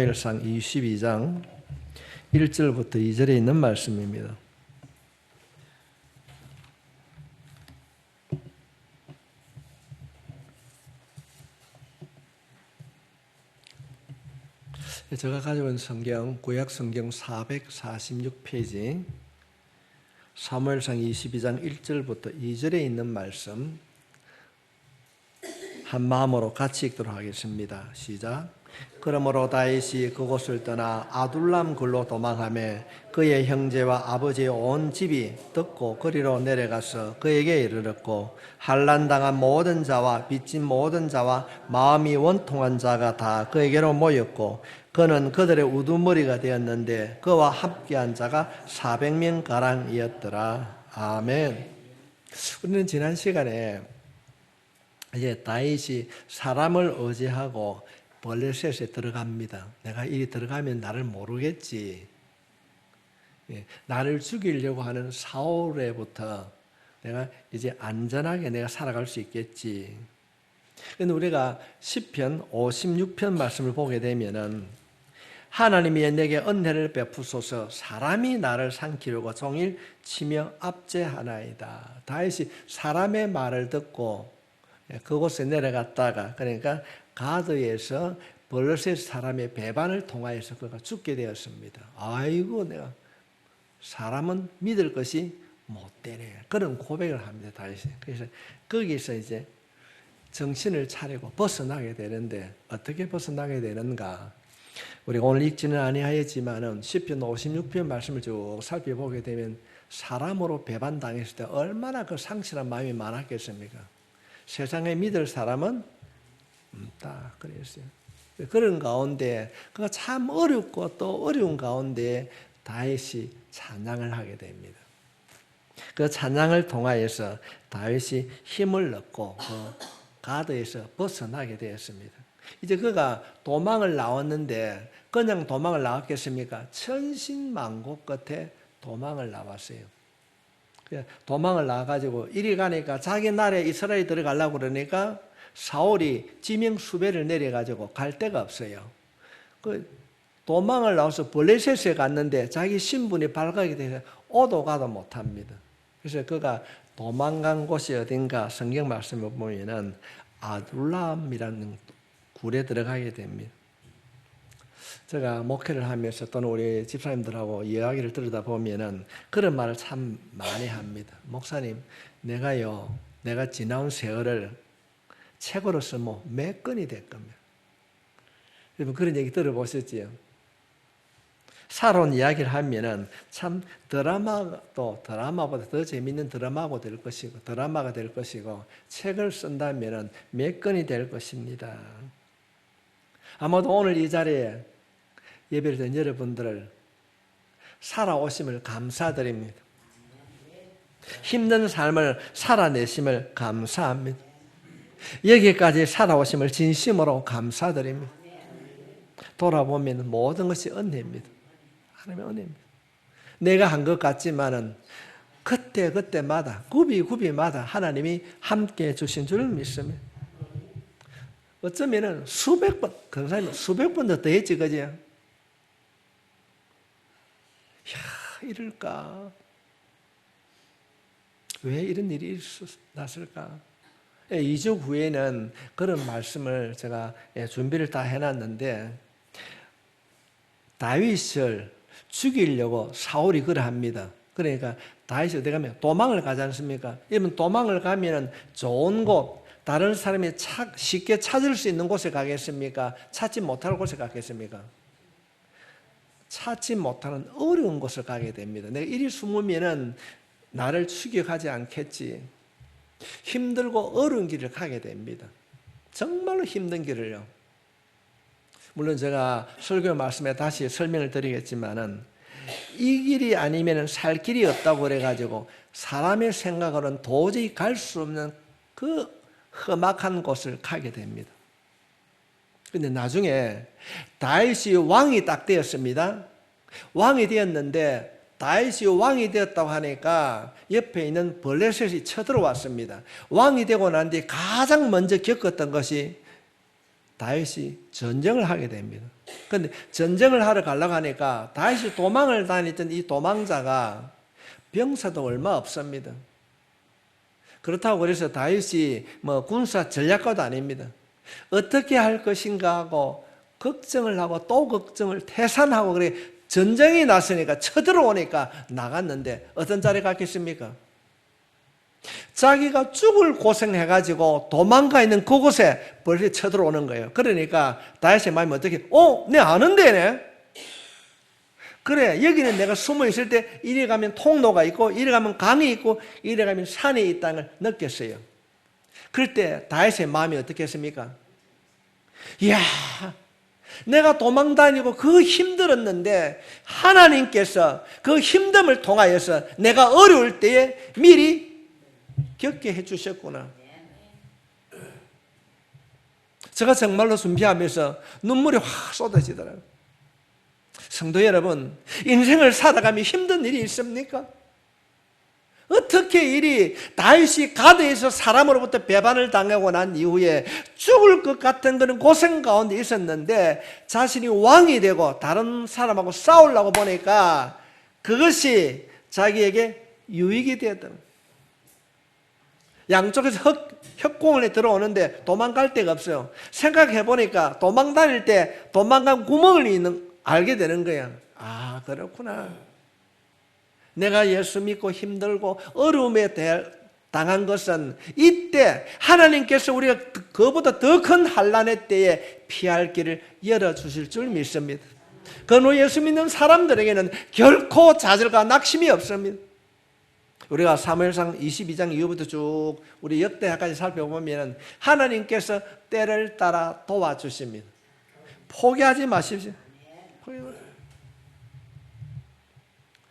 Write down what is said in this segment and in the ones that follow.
사무엘상 22장 1절부터 2절에 있는 말씀입니다. 제가 가지고 있는 성경, 구약 성경 446페이지, 사무엘상 22장 1절부터 2절에 있는 말씀 한 마음으로 같이 읽도록 하겠습니다. 시작. 그러므로 다윗이 그곳을 떠나 아둘람 굴로 도망하며 그의 형제와 아버지의 온 집이 듣고 그리로 내려가서 그에게 이르렀고, 환난당한 모든 자와 빚진 모든 자와 마음이 원통한 자가 다 그에게로 모였고, 그는 그들의 우두머리가 되었는데 그와 함께한 자가 400명가량이었더라. 아멘. 우리는 지난 시간에 이제 다윗이 사람을 의지하고 블레셋에 들어갑니다. 내가 이리 들어가면 나를 모르겠지. 나를 죽이려고 하는 사울에부터 내가 이제 안전하게 내가 살아갈 수 있겠지. 그런데 우리가 시편 56편 말씀을 보게 되면은 하나님이 내게 은혜를 베푸소서, 사람이 나를 삼키려고 종일 치며 압제하나이다. 다윗이 사람의 말을 듣고 그곳에 내려갔다가, 그러니까 가드에서 블레셋 사람의 배반을 통하여서 그가 죽게 되었습니다. 아이고, 내가 사람은 믿을 것이 못되네, 그런 고백을 합니다, 다윗이. 그래서 거기서 이제 정신을 차리고 벗어나게 되는데, 어떻게 벗어나게 되는가? 우리가 오늘 읽지는 아니하였지만은 시편 56편 말씀을 쭉 살펴보게 되면 사람으로 배반당했을 때 얼마나 그 상실한 마음이 많았겠습니까? 세상에 믿을 사람은 없다 그랬어요. 그런 가운데 그가 참 어렵고 또 어려운 가운데 다윗이 찬양을 하게 됩니다. 그 찬양을 통하여서 다윗이 힘을 얻고 그 가드에서 벗어나게 되었습니다. 이제 그가 도망을 나왔는데 그냥 도망을 나왔겠습니까? 천신만고 끝에 도망을 나왔어요. 도망을 나와가지고 이리 가니까 자기 나라에 이스라엘이 들어가려고 그러니까 사울이 지명수배를 내려가지고 갈 데가 없어요. 그 도망을 나와서 블레셋에 갔는데 자기 신분이 발각이 돼서 오도 가도 못합니다. 그래서 그가 도망간 곳이 어딘가 성경 말씀을 보면은 아둘람이라는 굴에 들어가게 됩니다. 제가 목회를 하면서 또는 우리 집사님들하고 이야기를 들으다 보면은 그런 말을 참 많이 합니다. 목사님, 내가 지나온 세월을 책으로 쓰면 몇 건이 될 겁니다. 여러분 그런 얘기 들어보셨지요? 살아온 이야기를 하면은 참 드라마보다 더 재밌는 드라마가 될 것이고 책을 쓴다면은 몇 건이 될 것입니다. 아마도 오늘 이 자리에 예배를 드린 여러분들을 살아오심을 감사드립니다. 힘든 삶을 살아내심을 감사합니다. 여기까지 살아오심을 진심으로 감사드립니다. 돌아보면 모든 것이 은혜입니다. 하나님의 은혜입니다. 내가 한 것 같지만은 그때마다 구비마다 하나님이 함께해 주신 줄 믿습니다. 어쩌면은 수백 번, 그 사람이 수백 번도 더 했지, 그지? 이럴까? 왜 이런 일이 났을까? 2주 후에는 그런 말씀을 제가 준비를 다 해놨는데, 다윗을 죽이려고 사울이 그러합니다. 그러니까 다윗이 어디 가면 도망을 가지 않습니까? 이러면 도망을 가면 좋은 곳, 다른 사람이 쉽게 찾을 수 있는 곳에 가겠습니까? 찾지 못할 곳에 가겠습니까? 찾지 못하는 어려운 곳을 가게 됩니다. 내가 이리 숨으면은 나를 추격하지 않겠지. 힘들고 어려운 길을 가게 됩니다. 정말로 힘든 길을요. 물론 제가 설교 말씀에 다시 설명을 드리겠지만은 이 길이 아니면은 살 길이 없다고 그래가지고 사람의 생각으로는 도저히 갈 수 없는 그 험악한 곳을 가게 됩니다. 근데 나중에 다윗이 왕이 딱 되었습니다. 왕이 되었는데 다윗이 왕이 되었다고 하니까 옆에 있는 블레셋이 쳐들어왔습니다. 왕이 되고 난 뒤에 가장 먼저 겪었던 것이 다윗이 전쟁을 하게 됩니다. 그런데 전쟁을 하러 가려고 하니까 다윗이 도망을 다니던 이 도망자가 병사도 얼마 없습니다. 그렇다고 그래서 다윗이 뭐 군사 전략가도 아닙니다. 어떻게 할 것인가 하고 걱정을 하고 또 걱정을 태산하고 그래 전쟁이 났으니까 쳐들어오니까 나갔는데 어떤 자리에 갔겠습니까? 자기가 죽을 고생해가지고 도망가 있는 그곳에 벌써 쳐들어오는 거예요. 그러니까 다윗의 마음이 어떻게 내 아는 데네. 그래 여기는 내가 숨어 있을 때 이리 가면 통로가 있고 이리 가면 강이 있고 이리 가면 산이 있다는 걸 느꼈어요. 그럴 때 다윗의 마음이 어떻겠습니까? 이야 내가 도망 다니고 그 힘들었는데 하나님께서 그 힘듦을 통하여서 내가 어려울 때에 미리 겪게 해주셨구나. 제가 정말로 준비하면서 눈물이 확 쏟아지더라고요. 성도 여러분, 인생을 살아가며 힘든 일이 있습니까? 어떻게 일이 다윗이 가드에서 사람으로부터 배반을 당하고 난 이후에 죽을 것 같은 그런 고생 가운데 있었는데 자신이 왕이 되고 다른 사람하고 싸우려고 보니까 그것이 자기에게 유익이 되었던 양쪽에서 협공원에 들어오는데 도망갈 데가 없어요. 생각해 보니까 도망 다닐 때 도망간 구멍을 알게 되는 거야. 아 그렇구나. 내가 예수 믿고 힘들고 어려움에 당한 것은 이때 하나님께서 우리가 그보다 더 큰 환난의 때에 피할 길을 열어주실 줄 믿습니다. 그러나 예수 믿는 사람들에게는 결코 좌절과 낙심이 없습니다. 우리가 사무엘상 22장 이후부터 쭉 우리 역대하까지 살펴보면 하나님께서 때를 따라 도와주십니다. 포기하지 마십시오.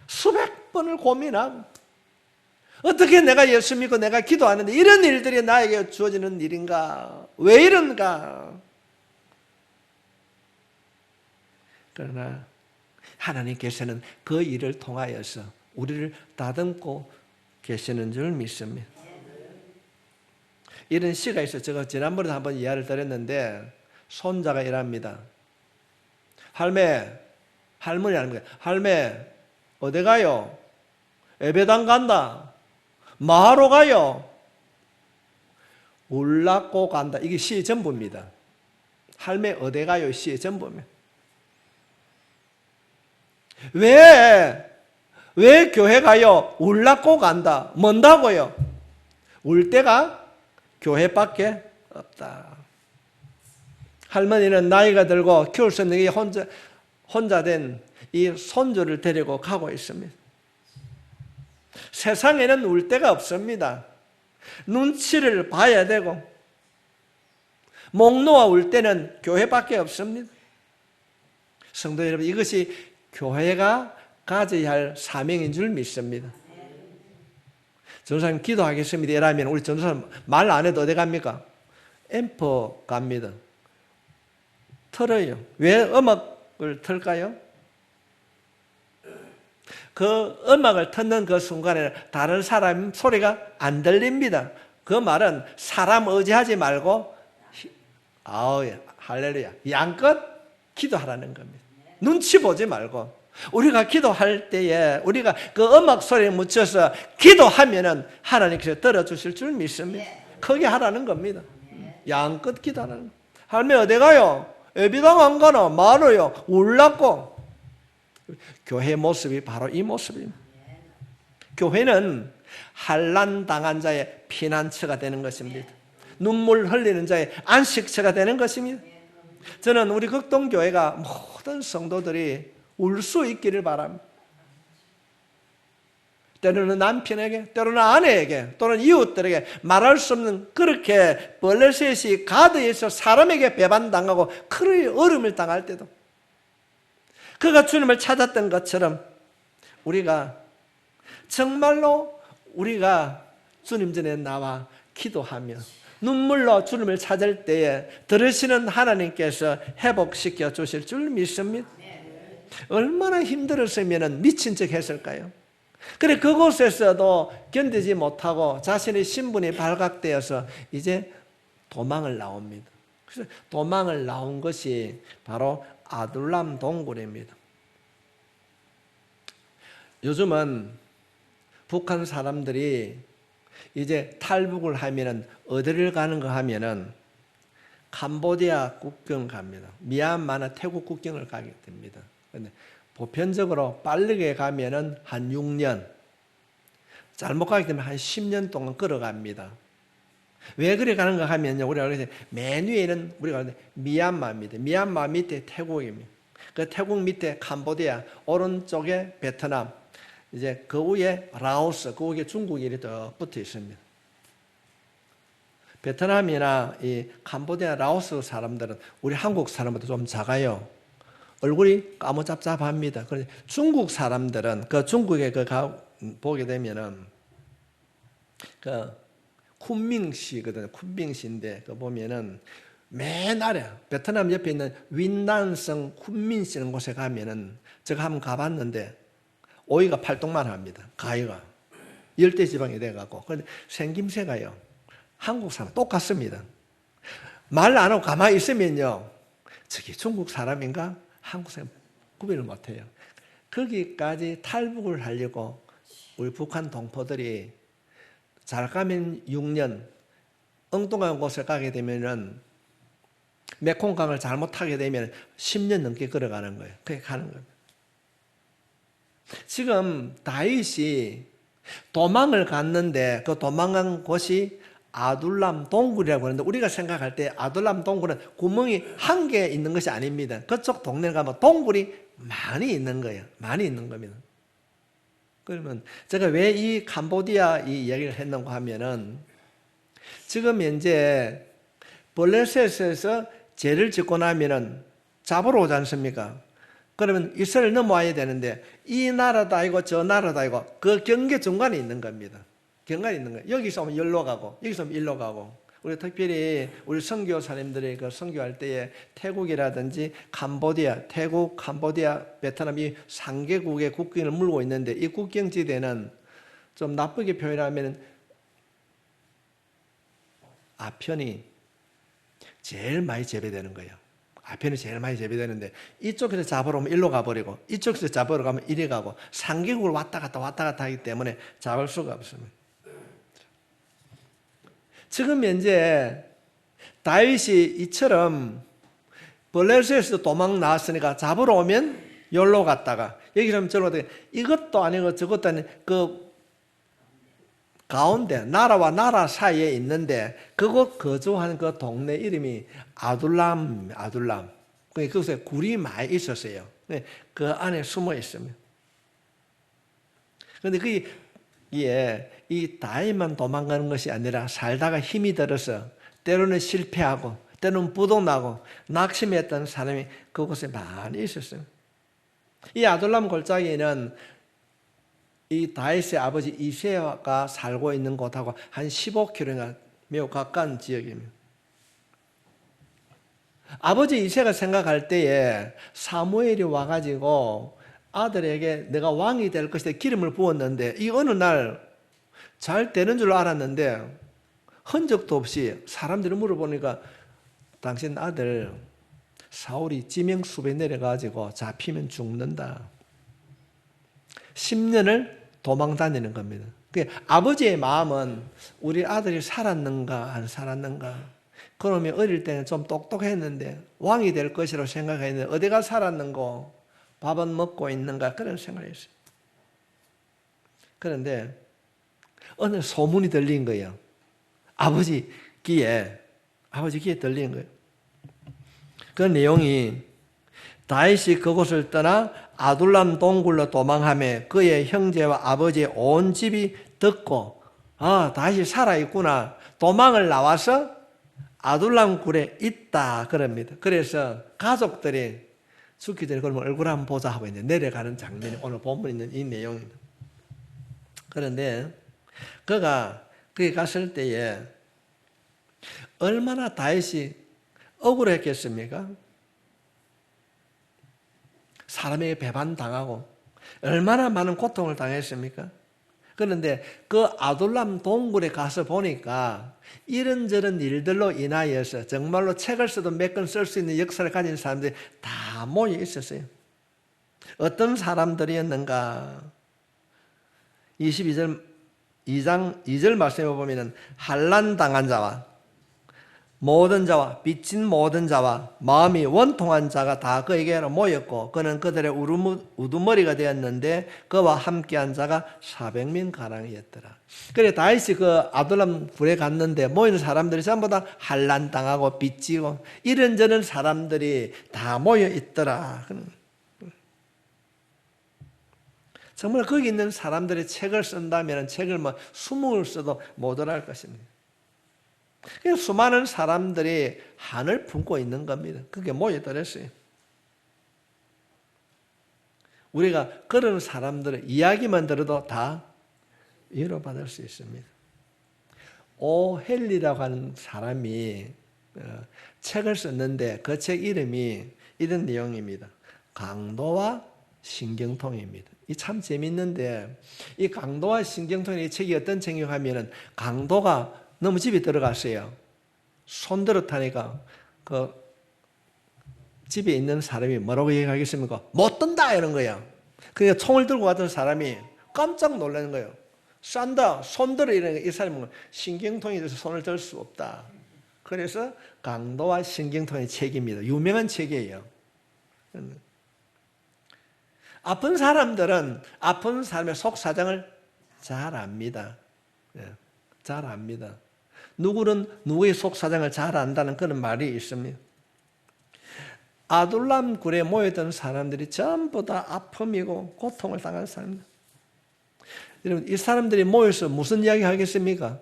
수백 번을 고민하고 어떻게 내가 예수 믿고 내가 기도하는데 이런 일들이 나에게 주어지는 일인가? 왜 이런가? 그러나 하나님께서는 그 일을 통하여서 우리를 다듬고 계시는 줄 믿습니다. 이런 시가 있어요. 제가 지난번에도 한번 이야기를 드렸는데 손자가 이랍니다. 할머니 하는 거예요. 할매 어디 가요? 예배당 간다. 뭐하러 가요? 울라고 간다. 이게 시의 전부입니다. 할매 어디 가요? 시의 전부입니다. 왜 교회 가요? 울라고 간다. 뭔다고요? 울 때가 교회밖에 없다. 할머니는 나이가 들고 키울 수 없는 혼자 된 이 손주를 데리고 가고 있습니다. 세상에는 울 데가 없습니다. 눈치를 봐야 되고 목 놓아 울 때는 교회밖에 없습니다. 성도 여러분, 이것이 교회가 가져야 할 사명인 줄 믿습니다. 전도사님 기도하겠습니다 이러면 우리 전도사님 말 안 해도 어디 갑니까? 앰프 갑니다. 틀어요. 왜 음악을 틀까요? 그 음악을 듣는 그 순간에는 다른 사람 소리가 안 들립니다. 그 말은 사람 의지하지 말고 할렐루야 양껏 기도하라는 겁니다. 눈치 보지 말고 우리가 기도할 때에 우리가 그 음악 소리에 묻혀서 기도하면은 하나님께서 들어주실 줄 믿습니다. 크게 하라는 겁니다. 양껏 기도하라는 겁니다. 할매 어디 가요? 예배당 안 가나? 말어요. 울라고. 교회 모습이 바로 이 모습입니다. 교회는 환난 당한 자의 피난처가 되는 것입니다. 눈물 흘리는 자의 안식처가 되는 것입니다. 저는 우리 극동교회가 모든 성도들이 울 수 있기를 바랍니다. 때로는 남편에게, 때로는 아내에게, 또는 이웃들에게 말할 수 없는 그렇게 블레셋이 가드에서 사람에게 배반당하고 큰 어려움을 당할 때도 그가 주님을 찾았던 것처럼 우리가 정말로 우리가 주님 전에 나와 기도하며 눈물로 주님을 찾을 때에 들으시는 하나님께서 회복시켜 주실 줄 믿습니다. 얼마나 힘들었으면 미친 척 했을까요? 그래 그곳에서도 견디지 못하고 자신의 신분이 발각되어서 이제 도망을 나옵니다. 그래서 도망을 나온 것이 바로 아둘람 동굴입니다. 요즘은 북한 사람들이 이제 탈북을 하면은 어디를 가는가 하면은 캄보디아 국경을 갑니다. 미얀마나 태국 국경을 가게 됩니다. 근데 보편적으로 빠르게 가면은 한 6년, 잘못 가게 되면 한 10년 동안 걸어갑니다. 왜 그래 가는가 하면요, 우리가 맨 위에는 우리가 미얀마입니다. 미얀마 밑에 태국입니다. 그 태국 밑에 캄보디아, 오른쪽에 베트남, 이제 그 위에 라오스, 그 위에 중국이 이렇게 붙어 있습니다. 베트남이나 이 캄보디아, 라오스 사람들은 우리 한국 사람보다 좀 작아요. 얼굴이 까무잡잡합니다. 그런데 중국 사람들은 그 중국에 보게 되면은 그 쿤밍시거든요. 쿤밍시인데 그 보면은 맨 아래 베트남 옆에 있는 윈난성 쿤민시라는 곳에 가면은 제가 한번 가봤는데 오이가 팔뚝만 합니다. 가위가 열대 지방이 돼갖고 그런데 생김새가요 한국 사람 똑같습니다. 말 안 하고 가만히 있으면요 저기 중국 사람인가 한국 사람 구별을 못해요. 거기까지 탈북을 하려고 우리 북한 동포들이 잘 가면 6년, 엉뚱한 곳에 가게 되면은 메콩강을 잘못하게 되면 10년 넘게 걸어가는 거예요. 그렇게 가는 겁니다. 지금 다윗이 도망을 갔는데 그 도망간 곳이 아둘람 동굴이라고 하는데 우리가 생각할 때 아둘람 동굴은 구멍이 한 개 있는 것이 아닙니다. 그쪽 동네 가면 동굴이 많이 있는 거예요. 많이 있는 겁니다. 그러면 제가 왜 이 캄보디아 이 이야기를 했는가 하면은 지금 현재 블레셋에서 죄를 짓고 나면은 잡으러 오지 않습니까? 그러면 이스라엘 넘어와야 되는데 이 나라도 아니고 저 나라도 아니고 그 경계 중간에 있는 겁니다. 경간이 있는 거예요. 여기서 오면 여기로 가고 여기서 오면 일로 가고 우리 특별히 우리 선교사님들이 그 선교할 때에 태국이라든지 캄보디아, 태국, 캄보디아, 베트남 이 3개국의 국경을 물고 있는데 이 국경지대는 좀 나쁘게 표현하면 아편이 제일 많이 재배되는 거예요. 아편이 제일 많이 재배되는데 이쪽에서 잡으러 오면 일로 가버리고 이쪽에서 잡으러 가면 이리 가고 3개국을 왔다 갔다 하기 때문에 잡을 수가 없습니다. 지금 현재 다윗이 이처럼 블레셋에서 도망 나왔으니까 잡으러 오면 여기로 갔다가 여기서 오면 저기로 갔다가 이것도 아니고 저것도 아니고 그 가운데 나라와 나라 사이에 있는데 그곳 거주하는 그 동네 이름이 아둘람. 그곳에 굴이 많이 있었어요. 그 안에 숨어 있습니다. 그런데 이 다윗만 도망가는 것이 아니라 살다가 힘이 들어서 때로는 실패하고 때로는 부도나고 낙심했던 사람이 그곳에 많이 있었어요. 이 아둘람 골짜기는 이 다윗의 아버지 이새가 살고 있는 곳하고 한 15km가 매우 가까운 지역입니다. 아버지 이새가 생각할 때에 사무엘이 와가지고 아들에게 내가 왕이 될 것이다 기름을 부었는데 이 어느 날 잘 되는 줄 알았는데 흔적도 없이 사람들이 물어보니까 당신 아들 사울이 지명수배 내려가지고 잡히면 죽는다. 10년을 도망 다니는 겁니다. 아버지의 마음은 우리 아들이 살았는가 안 살았는가. 그러면 어릴 때는 좀 똑똑했는데 왕이 될 것이라고 생각했는데 어디가 살았는고 밥은 먹고 있는가 그런 생각을 했어요. 그런데 어느 소문이 들린 거예요. 아버지 귀에 들린 거예요. 그 내용이 다윗이 그곳을 떠나 아둘람 동굴로 도망하며 그의 형제와 아버지의 온 집이 듣고 다윗이 살아있구나. 도망을 나와서 아둘람 굴에 있다 그럽니다. 그래서 가족들이 죽기 전에 그러면 얼굴 한번 보자 하고 이제 내려가는 장면이 오늘 본문에 있는 이 내용입니다. 그런데 그가 거기 갔을 때에 얼마나 다윗이 억울했겠습니까? 사람에게 배반당하고 얼마나 많은 고통을 당했습니까? 그런데 그 아둘람 동굴에 가서 보니까 이런저런 일들로 인하여서 정말로 책을 써도 몇 권 쓸 수 있는 역사를 가진 사람들이 다 모여 있었어요. 어떤 사람들이었는가? 22절 2장 2절 말씀에 보면 환난당한 자와 모든 자와 빚진 모든 자와 마음이 원통한 자가 다 그에게로 모였고 그는 그들의 우두머리가 되었는데 그와 함께한 자가 400명 가량이었더라. 그래 다윗이 그 아둘람 굴에 갔는데 모이는 사람들이 전부 다 환난당하고 빚지고 이런저런 사람들이 다 모여 있더라. 정말 거기 있는 사람들이 책을 쓴다면 책을 20을 써도 모자랄 것입니다. 수많은 사람들이 한을 품고 있는 겁니다. 그게 모여들었어요. 우리가 그런 사람들의 이야기만 들어도 다 위로받을 수 있습니다. 오헨리라고 하는 사람이 책을 썼는데 그 책 이름이 이런 내용입니다. 강도와 신경통입니다. 이 참 재밌는데 이 강도와 신경통의 이 책이 어떤 책이냐고 하면은 강도가 너무 집에 들어갔어요. 손들어 타니까 그 집에 있는 사람이 뭐라고 얘기하겠습니까? 못 든다 이런 거야. 그러니까 총을 들고 갔던 사람이 깜짝 놀라는 거예요. 싼다, 손들어 이러니까 이 사람은 신경통이 돼서 손을 들 수 없다. 그래서 강도와 신경통의 책입니다. 유명한 책이에요. 아픈 사람들은 아픈 사람의 속사정을 잘 압니다. 잘 압니다. 누구는 누구의 속사정을 잘 안다는 그런 말이 있습니다. 아둘람 굴에 모였던 사람들이 전부 다 아픔이고 고통을 당한 사람들. 여러분, 이 사람들이 모여서 무슨 이야기 하겠습니까?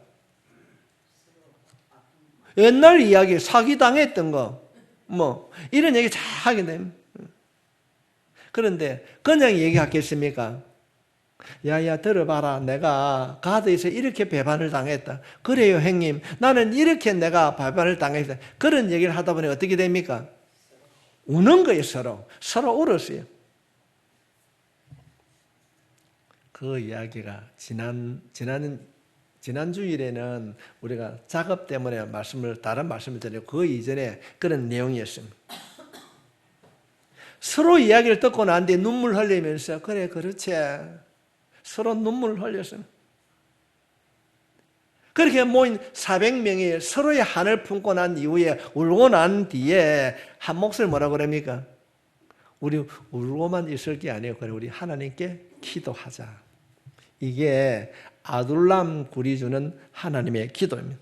옛날 이야기, 사기당했던 거, 이런 얘기 잘 하게 됩니다. 그런데 그냥 얘기하겠습니까? 야야 들어봐라, 내가 가드에서 이렇게 배반을 당했다. 그래요 형님, 나는 이렇게 내가 배반을 당했다. 그런 얘기를 하다 보니 어떻게 됩니까? 우는 거예요. 서로 울었어요. 그 이야기가 지난 주일에는 우리가 작업 때문에 다른 말씀을 드리고 그 이전에 그런 내용이었습니다. 서로 이야기를 듣고 난 뒤에 눈물 흘리면서 그래 그렇지, 서로 눈물을 흘렸습니다. 그렇게 모인 400명이 서로의 한을 품고 난 이후에 울고 난 뒤에 한 몫을 뭐라고 그럽니까? 우리 울고만 있을 게 아니에요. 그래 우리 하나님께 기도하자. 이게 아둘람 굴이 주는 하나님의 기도입니다.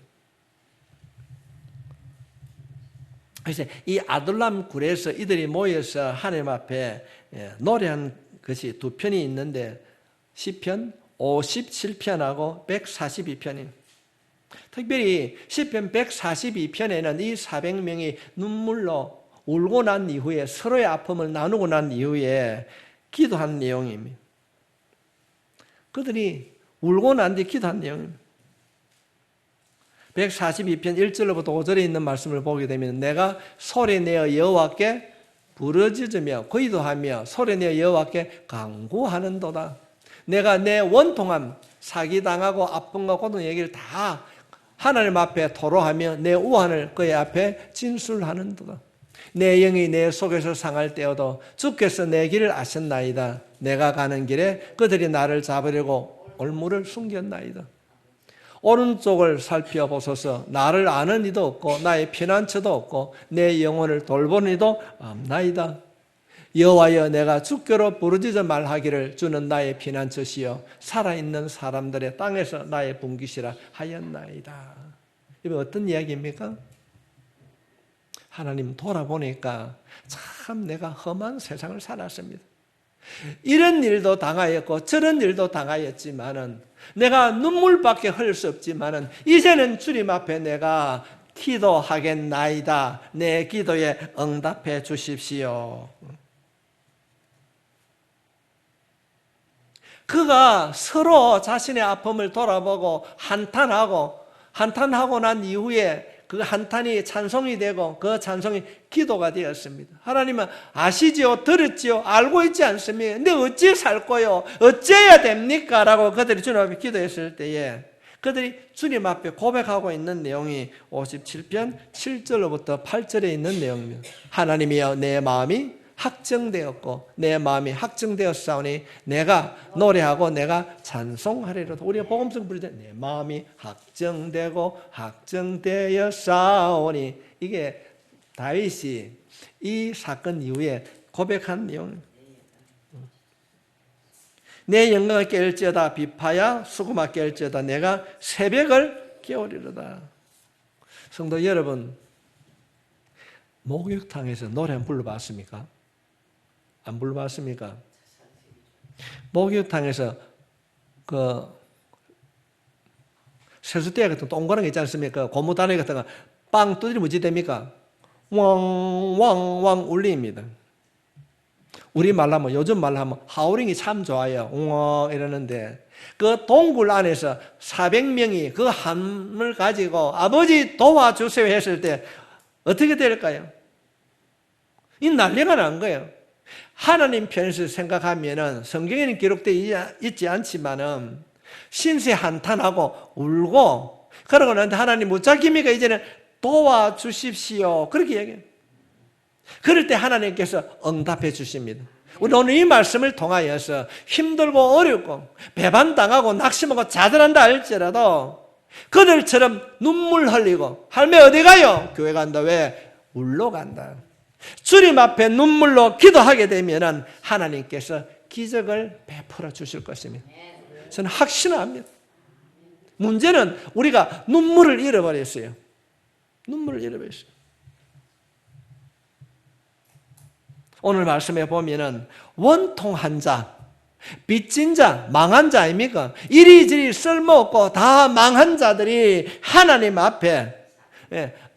그래서 이 아둘람 굴에서 이들이 모여서 하나님 앞에 노래한 것이 두 편이 있는데 시편 57편하고 142편입니다. 특별히 시편 142편에는 이 400명이 눈물로 울고 난 이후에 서로의 아픔을 나누고 난 이후에 기도한 내용입니다. 그들이 울고 난 뒤 기도한 내용입니다. 142편 1절로부터 5절에 있는 말씀을 보게 되면 내가 소리내어 여호와께 부르짖으며 기도하며 소리내어 여호와께 간구하는도다. 내가 내 원통함, 사기당하고 아픔과 고통 얘기를 다 하나님 앞에 토로하며 내 우환을 그의 앞에 진술하는도다. 내 영이 내 속에서 상할 때여도 주께서 내 길을 아셨나이다. 내가 가는 길에 그들이 나를 잡으려고 올무를 숨겼나이다. 오른쪽을 살펴보소서. 나를 아는 이도 없고 나의 피난처도 없고 내 영혼을 돌보는 이도 없나이다. 여호와여, 내가 주께로 부르짖어 말하기를 주는 나의 피난처시여 살아있는 사람들의 땅에서 나의 분깃이라 하였나이다. 이게 어떤 이야기입니까? 하나님 돌아보니까 참 내가 험한 세상을 살았습니다. 이런 일도 당하였고 저런 일도 당하였지만은 내가 눈물밖에 흘릴 수 없지만은 이제는 주님 앞에 내가 기도하겠나이다. 내 기도에 응답해 주십시오. 그가 서로 자신의 아픔을 돌아보고 한탄하고 난 이후에 그 한탄이 찬송이 되고 그 찬송이 기도가 되었습니다. 하나님은 아시지요? 들었지요? 알고 있지 않습니까? 근데 어찌 살 거요? 어찌해야 됩니까? 라고 그들이 주님 앞에 기도했을 때에 그들이 주님 앞에 고백하고 있는 내용이 57편 7절로부터 8절에 있는 내용입니다. 하나님이여 내 마음이 확정되었고 내 마음이 확정되었사오니 내가 노래하고 내가 찬송하리로다. 우리가 복음성 부르자 내 마음이 확정되고 확정되었사오니 이게 다윗이 이 사건 이후에 고백한 내용입니다. 내 영광을 깨울지어다 비파야 수고마 깨울지어다 내가 새벽을 깨우리로다. 성도 여러분, 목욕탕에서 노래 한번 불러봤습니까? 안 불러봤습니까? 목욕탕에서 그 세수대 같은 동그란 거 있지 않습니까? 고무다리 같은 거 빵 두드리면 뭐지 됩니까? 왕왕왕 울립니다. 우리 말로 하면 요즘 말로 하면 하우링이 참 좋아요. 웅 이러는데 그 동굴 안에서 400명이 그 함을 가지고 아버지 도와주세요 했을 때 어떻게 될까요? 이 난리가 난 거예요. 하나님 편에서 생각하면은 성경에는 기록되어 있지 않지만은 신세 한탄하고 울고 그러고 나는데 하나님 무작입니까? 이제는 도와주십시오. 그렇게 얘기해요. 그럴 때 하나님께서 응답해 주십니다. 우리 오늘 이 말씀을 통하여서 힘들고 어렵고 배반당하고 낙심하고 좌절한다 할지라도 그들처럼 눈물 흘리고 할매 어디 가요? 교회 간다. 왜? 울러 간다. 주님 앞에 눈물로 기도하게 되면 하나님께서 기적을 베풀어 주실 것입니다. 저는 확신합니다. 문제는 우리가 눈물을 잃어버렸어요. 눈물을 잃어버렸어요. 오늘 말씀에 보면은 원통한 자, 빚진 자, 망한 자 아닙니까? 이리저리 쓸모없고 다 망한 자들이 하나님 앞에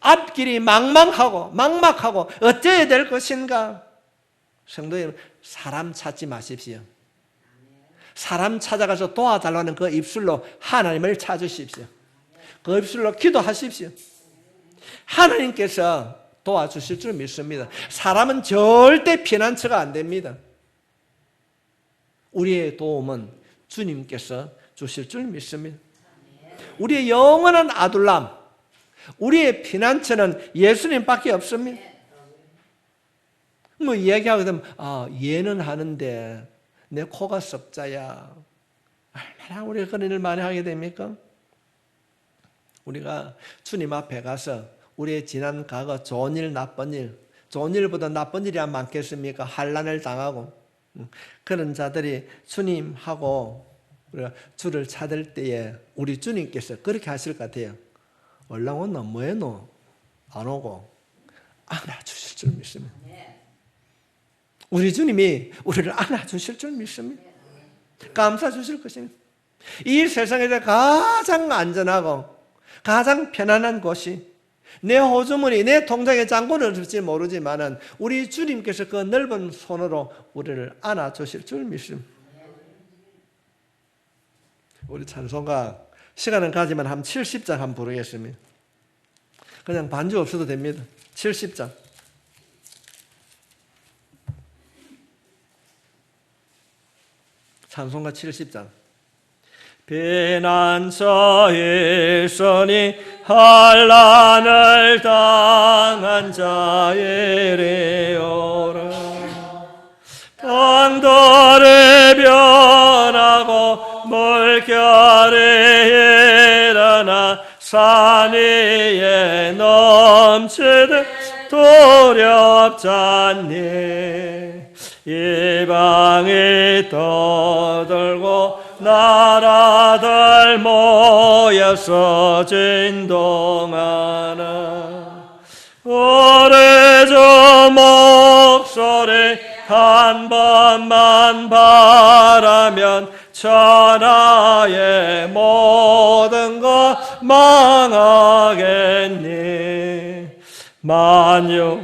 앞길이 망망하고 막막하고 어찌해야 될 것인가? 성도 여러분, 사람 찾지 마십시오. 사람 찾아가서 도와달라는 그 입술로 하나님을 찾으십시오. 그 입술로 기도하십시오. 하나님께서 도와주실 줄 믿습니다. 사람은 절대 피난처가 안 됩니다. 우리의 도움은 주님께서 주실 줄 믿습니다. 우리의 영원한 아둘람, 우리의 피난처는 예수님밖에 없습니다. 뭐 이야기하게 되면 얘는 하는데 내 코가 썩자야. 얼마나 우리가 그런 일을 많이 하게 됩니까? 우리가 주님 앞에 가서 우리의 지난 과거 좋은 일, 나쁜 일, 좋은 일보다 나쁜 일이 안 많겠습니까? 환난을 당하고 그런 자들이 주님하고 우리가 주를 찾을 때에 우리 주님께서 그렇게 하실 것 같아요. 얼랑왔나 뭐해노? 안 오고 안아주실 줄 믿습니다. 우리 주님이 우리를 안아주실 줄 믿습니다. 감싸주실 것입니다. 이 세상에서 가장 안전하고 가장 편안한 곳이 내 호주머니, 내 통장에 잔고는 없을지 모르지만은 우리 주님께서 그 넓은 손으로 우리를 안아주실 줄 믿습니다. 우리 찬송가 시간은 가지만 한 70장 한번 부르겠습니다. 그냥 반주 없어도 됩니다. 70장. 찬송가 70장. 피난처일서니 환난을 당한 자이리오라. 땅들이 변하고 물결이 일어나 산 위에 넘치듯 두렵잖니. 이방이 떠들고 나라들 모여서 진동하나. 우리 주 목소리 한 번만 바라면 천하의 모든 것 망하겠니. 만유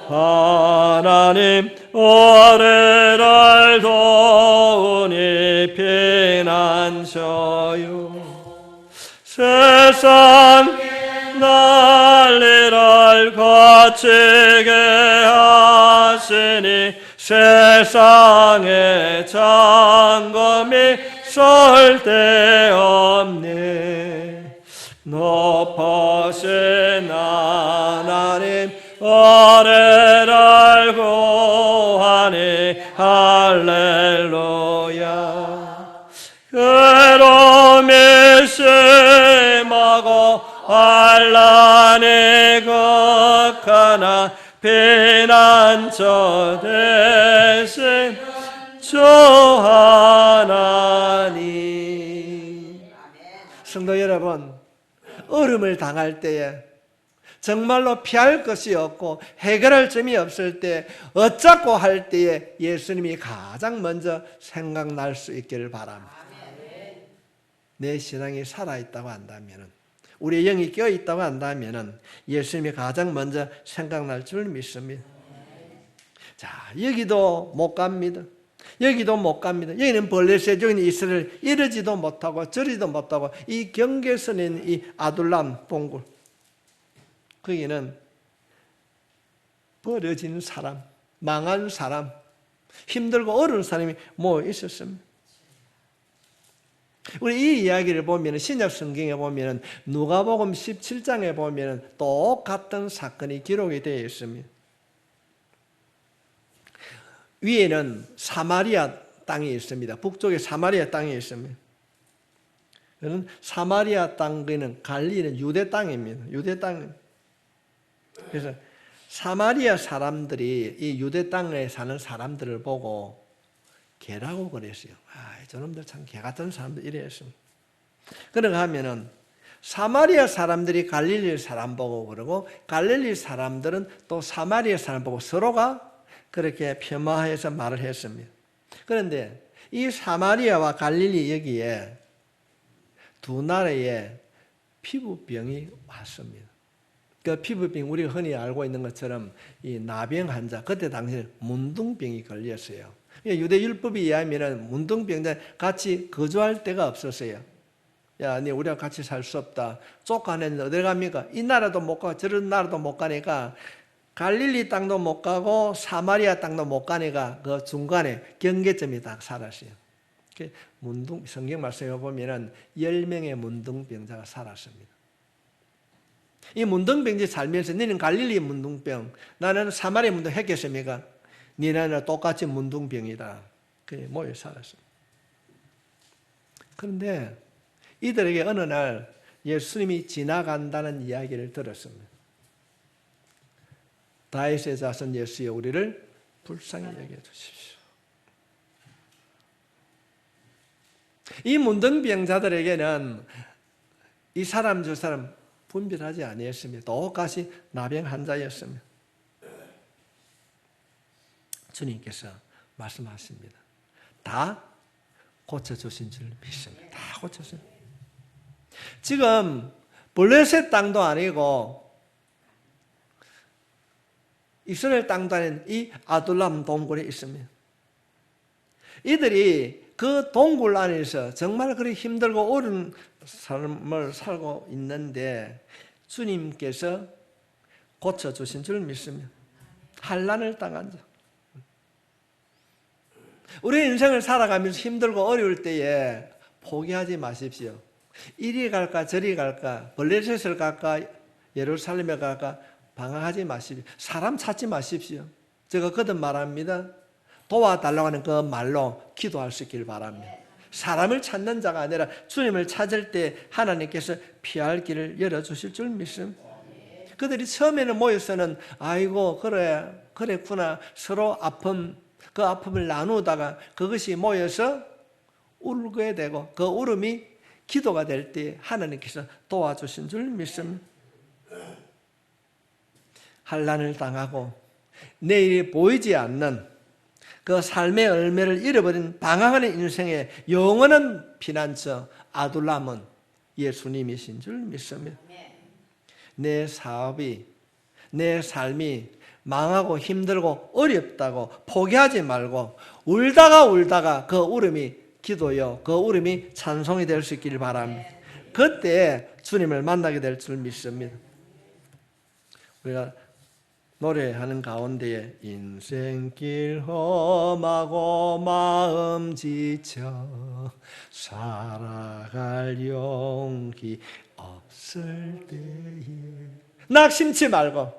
하나님 우리를 도우니 피난처요. 세상 나 날 거치게 하시니 세상에 점검이 쓸데없네. 높으신 하나님 은혜를 구하니 할렐루야. 괴로움이 심하고 환난이 극하나 피난처 되신 주 하나님. 성도 여러분, 어려움을 당할 때에 정말로 피할 것이 없고 해결할 점이 없을 때 어쩌고 할 때에 예수님이 가장 먼저 생각날 수 있기를 바랍니다. 내 신앙이 살아있다고 한다면, 우리의 영이 깨어있다고 한다면 예수님이 가장 먼저 생각날 줄 믿습니다. 자, 여기도 못 갑니다. 여기도 못 갑니다. 여기는 블레셋, 여기는 이스라엘, 이러지도 못하고 저리도 못하고 이 경계선에 있는 이 아둘람 동굴, 거기는 버려진 사람, 망한 사람, 힘들고 어려운 사람이 모여 있었습니다. 우리 이 이야기를 보면 신약 성경에 보면 누가복음 17장에 보면 똑같은 사건이 기록이 되어 있습니다. 위에는 사마리아 땅이 있습니다. 북쪽에 사마리아 땅이 있습니다. 사마리아 땅은 갈릴리는 유대 땅입니다. 유대 땅. 그래서 사마리아 사람들이 이 유대 땅에 사는 사람들을 보고 개라고 그랬어요. 저놈들 참 개 같은 사람들 이랬습니다. 그런가 하면은 사마리아 사람들이 갈릴리 사람 보고 그러고 갈릴리 사람들은 또 사마리아 사람 보고 서로가 그렇게 폄하해서 말을 했습니다. 그런데 이 사마리아와 갈릴리 여기에 두 나라의 피부병이 왔습니다. 그 피부병, 우리가 흔히 알고 있는 것처럼 이 나병 환자, 그때 당시에 문둥병이 걸렸어요. 유대 율법에 의하면 문둥병자 같이 거주할 데가 없었어요. 야, 네 우리랑 같이 살 수 없다. 쫓아내는데 어디 갑니까? 이 나라도 못 가고 저런 나라도 못 가니까 갈릴리 땅도 못 가고 사마리아 땅도 못 가니까 그 중간에 경계점이 딱 살았어요. 성경 말씀에 보면 10명의 문둥병자가 살았습니다. 이 문둥병자가 살면서 너는 갈릴리 문둥병, 나는 사마리아 문둥병 했겠습니까? 니네는 똑같이 문둥병이다. 모여 살았습니다. 그런데 이들에게 어느 날 예수님이 지나간다는 이야기를 들었습니다. 다윗의 자손 예수여 우리를 불쌍히 여겨 주십시오. 이 문둥병자들에게는 이 사람 저 사람 분별하지 아니했습니다. 똑같이 나병 환자였습니다. 주님께서 말씀하십니다. 다 고쳐주신 줄 믿습니다. 다 고쳐주신. 지금 블레셋 땅도 아니고 이스라엘 땅도 아닌 이 아둘람 동굴에 있습니다. 이들이 그 동굴 안에서 정말 그리 힘들고 어려운 삶을 살고 있는데 주님께서 고쳐주신 줄 믿습니다. 환난을 당한 자. 우리 인생을 살아가면서 힘들고 어려울 때에 포기하지 마십시오. 이리 갈까 저리 갈까 블레셋을 갈까 예루살렘에 갈까 방황하지 마십시오. 사람 찾지 마십시오. 제가 거듭 말합니다. 도와달라고 하는 그 말로 기도할 수 있길 바랍니다. 사람을 찾는 자가 아니라 주님을 찾을 때 하나님께서 피할 길을 열어주실 줄 믿습니다. 그들이 처음에는 모여서는 아이고 그래 그랬구나 서로 그 아픔을 나누다가 그것이 모여서 울게 되고 그 울음이 기도가 될 때 하나님께서 도와주신 줄 믿습니다. 환난을 당하고 내일이 보이지 않는 그 삶의 열매를 잃어버린 방황하는 인생의 영원한 피난처 아둘람은 예수님이신 줄 믿습니다. 내 사업이, 내 삶이 망하고 힘들고 어렵다고 포기하지 말고 울다가 그 울음이 기도요, 그 울음이 찬송이 될 수 있기를 바랍니다. 그때 주님을 만나게 될 줄 믿습니다. 우리가 노래하는 가운데에 인생길 험하고 마음 지쳐 살아갈 용기 없을 때에 낙심치 말고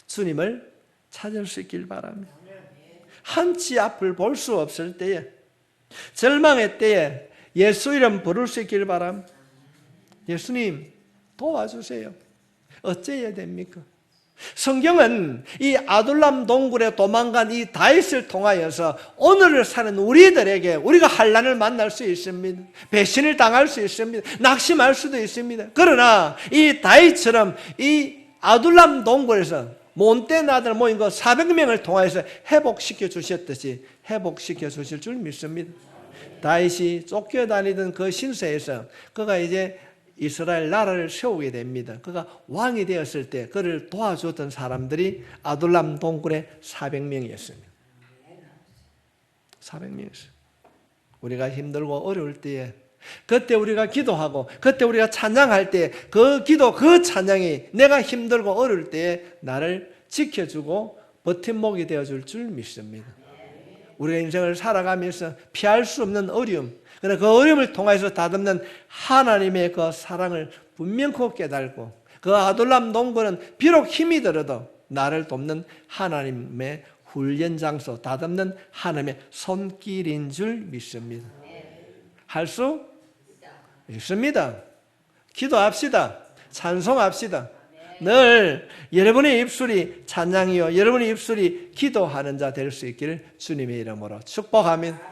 주님을 찾을 수 있길 바랍니다. 한치 앞을 볼 수 없을 때에, 절망의 때에 예수 이름 부를 수 있길 바랍니다. 예수님 도와주세요. 어째야 됩니까? 성경은 이 아둘람 동굴에 도망간 이 다윗을 통하여서 오늘을 사는 우리들에게 우리가 환난을 만날 수 있습니다. 배신을 당할 수 있습니다. 낙심할 수도 있습니다. 그러나 이 다윗처럼 이 아둘람 동굴에서 못된 아들 모인 거 400명을 통하여서 회복시켜 주셨듯이 회복시켜 주실 줄 믿습니다. 다윗이 쫓겨다니던 그 신세에서 그가 이제 이스라엘 나라를 세우게 됩니다. 그가 왕이 되었을 때 그를 도와줬던 사람들이 아둘람 동굴의 400명이었습니다. 400명이었어요. 우리가 힘들고 어려울 때에, 그때 우리가 기도하고 그때 우리가 찬양할 때 그 기도 그 찬양이 내가 힘들고 어려울 때에 나를 지켜주고 버팀목이 되어줄 줄 믿습니다. 우리가 인생을 살아가면서 피할 수 없는 어려움, 그러나 그 어려움을 통해서 다듬는 하나님의 그 사랑을 분명히 깨달고 그 아둘람 동굴은 비록 힘이 들어도 나를 돕는 하나님의 훈련 장소, 다듬는 하나님의 손길인 줄 믿습니다. 할 수 있습니다. 기도합시다. 찬송합시다. 늘 여러분의 입술이 찬양이요 여러분의 입술이 기도하는 자 될 수 있기를 주님의 이름으로 축복합니다.